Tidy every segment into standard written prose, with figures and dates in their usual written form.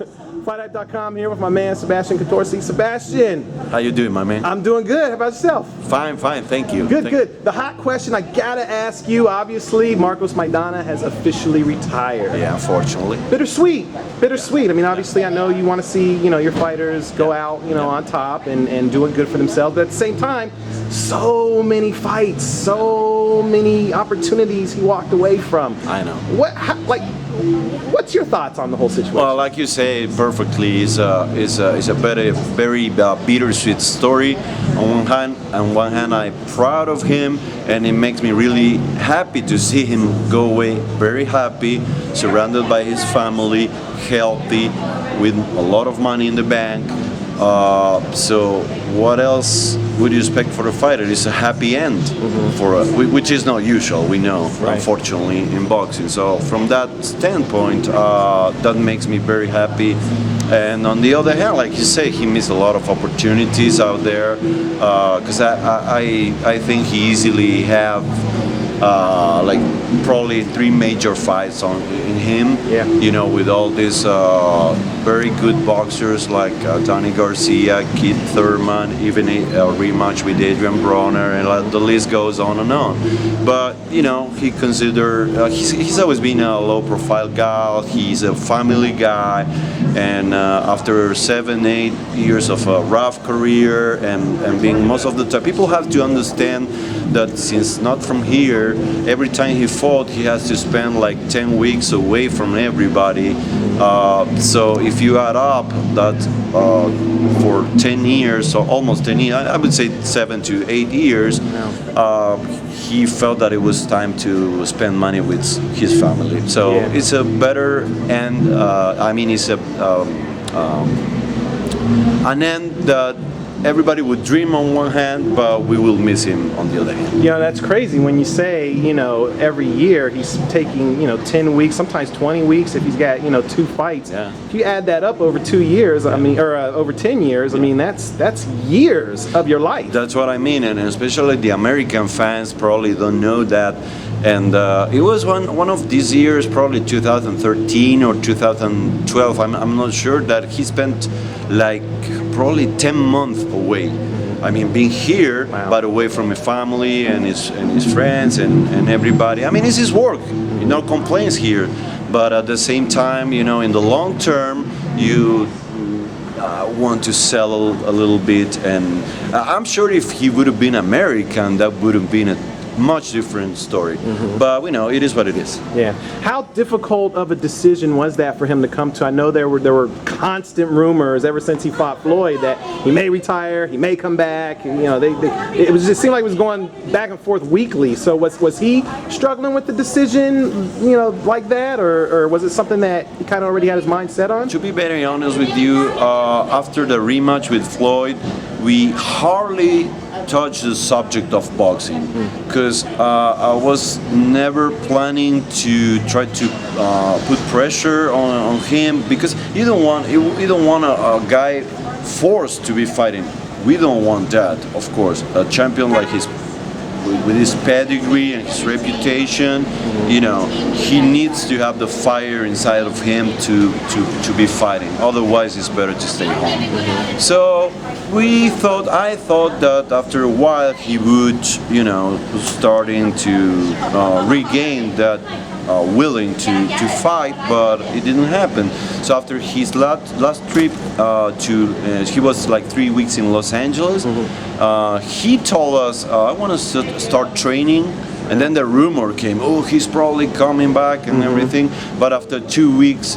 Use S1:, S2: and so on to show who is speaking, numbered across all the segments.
S1: FightHype.com here with my man Sebastian Contursi. Sebastian,
S2: how you doing, my man?
S1: I'm doing good. How about yourself?
S2: Fine, thank you.
S1: Good. The hot question I gotta ask you, obviously, Marcos Maidana has officially retired.
S2: Yeah, unfortunately.
S1: Bittersweet. I mean, obviously, I know you want to see, your fighters go out, on top and doing good for themselves. But at the same time, so many fights, so many opportunities he walked away from.
S2: I know.
S1: What's your thoughts on the whole situation?
S2: Well, like you say perfectly, is a very bittersweet story. On one hand, I'm proud of him, and it makes me really happy to see him go away very happy, surrounded by his family, healthy, with a lot of money in the bank. So what else would you expect for a fighter? It's a happy end, which is not usual, we know,
S1: right,
S2: unfortunately, in boxing. So from that standpoint, that makes me very happy. And on the other hand, like you say, he missed a lot of opportunities out there, because I think he easily have like probably 3 major fights in him.
S1: Yeah.
S2: With all these very good boxers like Tony Garcia, Keith Thurman, even a rematch with Adrian Broner, and the list goes on and on. But he he's always been a low-profile guy. He's a family guy, and after 7-8 years of a rough career and being most of the time, people have to understand that since not from here, every time he fought, he has to spend like 10 weeks away from everybody. So if you add up that for 10 years, or almost 10 years, I would say 7 to 8 years, he felt that it was time to spend money with his family. So it's a better end. It's an end that everybody would dream on one hand, but we will miss him on the other hand.
S1: That's crazy when you say, every year he's taking, 10 weeks, sometimes 20 weeks if he's got, 2 fights.
S2: Yeah.
S1: If you add that up over 2 years, over 10 years, that's years of your life.
S2: That's what I mean, and especially the American fans probably don't know that. And it was one of these years, probably 2013 or 2012, I'm not sure, that he spent like probably 10 months away. I mean, being here, but away from his family and his friends and everybody. I mean, it's his work, no complaints here. But at the same time, in the long term, you want to sell a little bit. And I'm sure if he would have been American, that would have been a much different story. But it is what it is.
S1: Yeah. How difficult of a decision was that for him to come to? I know there were constant rumors ever since he fought Floyd that he may retire, he may come back. It seemed like it was going back and forth weekly. So was he struggling with the decision, like that, or was it something that he kind of already had his mind set on?
S2: To be very honest with you, after the rematch with Floyd, we hardly touched the subject of boxing, because I was never planning to try to put pressure on him, because you don't want a guy forced to be fighting. We don't want that, of course. A champion like with his pedigree and his reputation, he needs to have the fire inside of him to be fighting. Otherwise, it's better to stay home. So I thought that after a while he would, starting to regain that willing to fight, but it didn't happen. So after his last trip he was like 3 weeks in Los Angeles. He told us, I want to start training, and then the rumor came, he's probably coming back and everything. But after 2 weeks,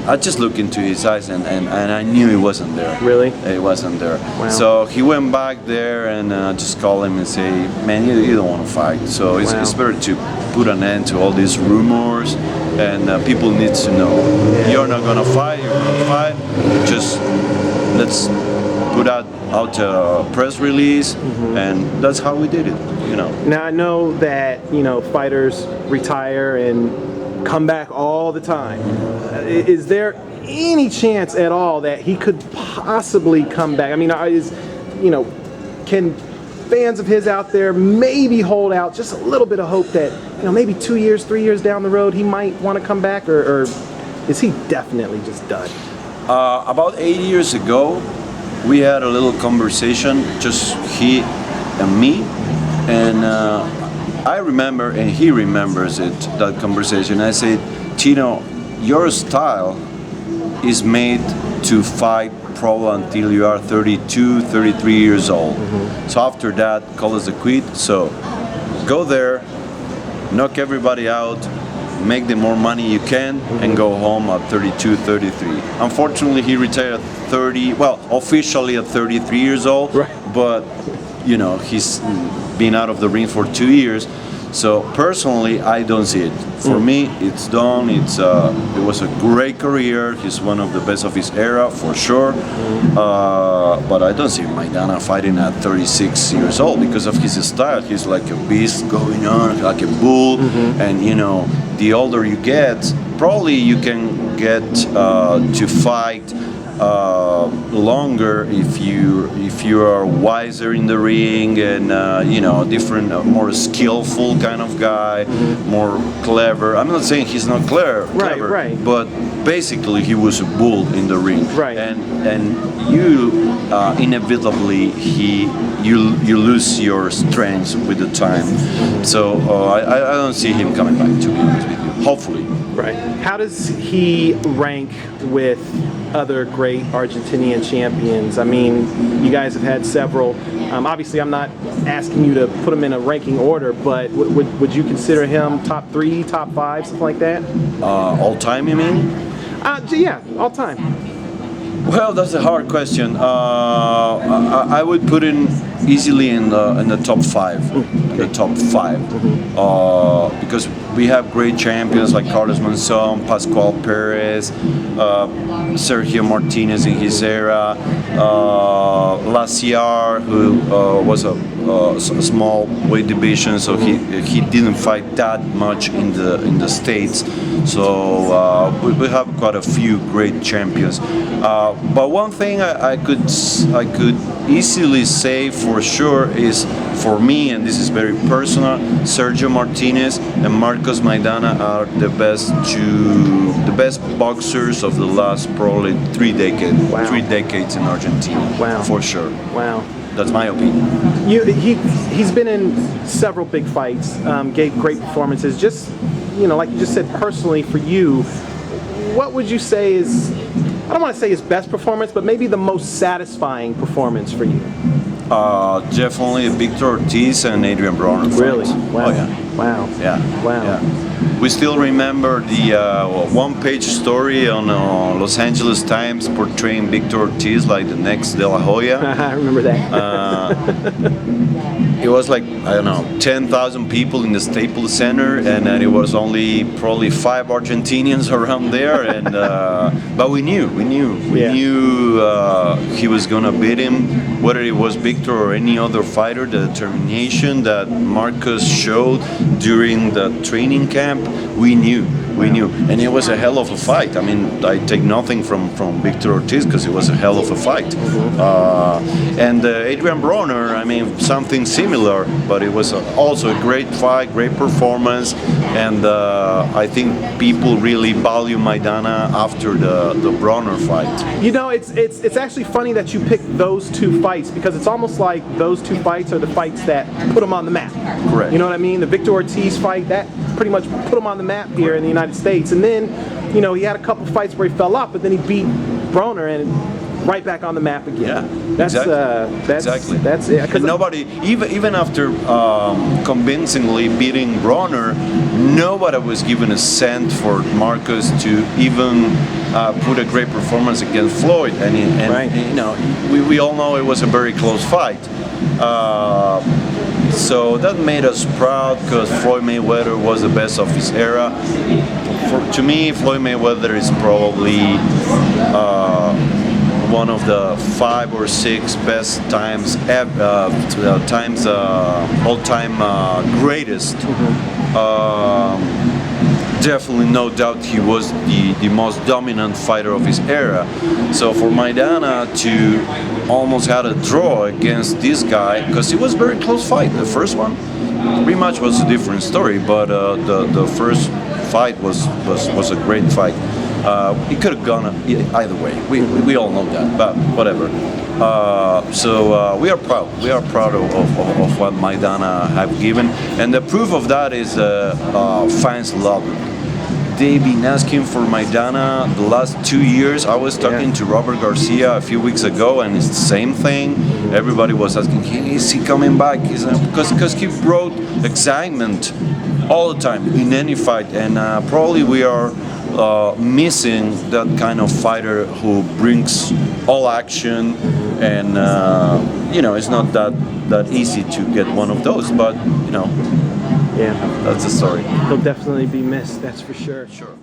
S2: I just looked into his eyes and I knew he wasn't there.
S1: Really?
S2: He wasn't there.
S1: Wow.
S2: So he went back there and just called him and say, man, you don't want to fight. So it's better to put an end to all these rumors, and people need to know. You're not going to fight, you're going to fight. Just let's put out a press release, and that's how we did it.
S1: Now I know that fighters retire and come back all the time. Is there any chance at all that he could possibly come back? I mean, can fans of his out there maybe hold out just a little bit of hope that maybe 2 years, 3 years down the road he might want to come back, or is he definitely just done?
S2: About 8 years ago, we had a little conversation, just he and me, and I remember, and he remembers it, that conversation. I said, Tino, your style is made to fight probably until you are 32, 33 years old. So after that, call us a quit. So go there, knock everybody out, make the more money you can, and go home at 32, 33. Unfortunately, he retired at 30, well, officially at 33 years old,
S1: Right.
S2: but you know, he's been out of the ring for 2 years. So personally, I don't see it. For me, it's done. It was a great career. He's one of the best of his era, for sure. But I don't see Maidana fighting at 36 years old because of his style. He's like a beast going on, like a bull. And you know, the older you get, probably you can get to fight longer if you are wiser in the ring and you know, different, more skillful kind of guy, more clever. I'm not saying he's not clever,
S1: Right.
S2: but basically he was a bull in the ring,
S1: Right.
S2: And you inevitably you lose your strength with the time. So I don't see him coming back, to be honest with you. Hopefully.
S1: Right. How does he rank with other great Argentinian champions? I mean, you guys have had several. Obviously, I'm not asking you to put him in a ranking order, but would you consider him top 3, top 5, something like that?
S2: All time, you mean?
S1: Yeah, all time.
S2: Well, that's a hard question. I would put him easily in the top 5. The top 5, because we have great champions like Carlos Monzon, Pascual Perez, Sergio Martinez in his era, Laciar, who was a small weight division, so he didn't fight that much in the States. So we have quite a few great champions. But one thing I could easily say for sure is, for me, and this is very personal, Sergio Martinez and Marcos Maidana are the best boxers of the last probably 3 decades.
S1: Wow.
S2: 3 decades in Argentina.
S1: Wow.
S2: For sure.
S1: Wow.
S2: That's my opinion.
S1: He's been in several big fights, gave great performances. Just, you know, like you just said, personally for you, what would you say is, I don't want to say his best performance, but maybe the most satisfying performance for you?
S2: Definitely Victor Ortiz and Adrian Broner fight.
S1: Really? Wow.
S2: Oh yeah.
S1: Wow.
S2: Yeah.
S1: Wow.
S2: Yeah. We still remember the one-page story on Los Angeles Times portraying Victor Ortiz like the next De La Hoya.
S1: I remember that.
S2: It was like, I don't know, 10,000 people in the Staples Center, and it was only probably 5 Argentinians around there. And but we knew he was gonna beat him, whether it was Victor or any other fighter. The determination that Marcos showed during the training camp, we knew, and it was a hell of a fight. I mean, I take nothing from Victor Ortiz because it was a hell of a fight. And Adrian Broner, I mean, something similar, but it was also a great fight, great performance, and I think people really value Maidana after the Broner fight.
S1: You know, it's actually funny that you picked those 2 fights, because it's almost like those 2 fights are the fights that put him on the map.
S2: Correct.
S1: You know what I mean? The Victor Ortiz fight, that pretty much put him on the map here in the United States. And then, you know, he had a couple fights where he fell off, but then he beat Broner and right back on the map again.
S2: Yeah,
S1: Exactly. That's it.
S2: And nobody, even after convincingly beating Broner, nobody was given a cent for Marcos to even put a great performance against Floyd. And
S1: Right.
S2: you know, we all know it was a very close fight. So that made us proud because Floyd Mayweather was the best of his era. To me, Floyd Mayweather is probably one of the 5 or 6 best all-time greatest. Definitely, no doubt, he was the most dominant fighter of his era. So for Maidana to almost had a draw against this guy, because it was a very close fight. The first one, rematch was a different story, but the first fight was a great fight. It could have gone either way. We all know that, but whatever. So we are proud. We are proud of what Maidana have given, and the proof of that is fans love it. They've been asking for Maidana the last 2 years. I was talking to Robert Garcia a few weeks ago, and it's the same thing. Everybody was asking, is he coming back? Because he brought excitement all the time in any fight, and probably we are missing that kind of fighter who brings all action, and it's not that easy to get one of those, but
S1: Yeah,
S2: that's the story.
S1: he'll definitely be missed. That's for sure.
S2: Sure.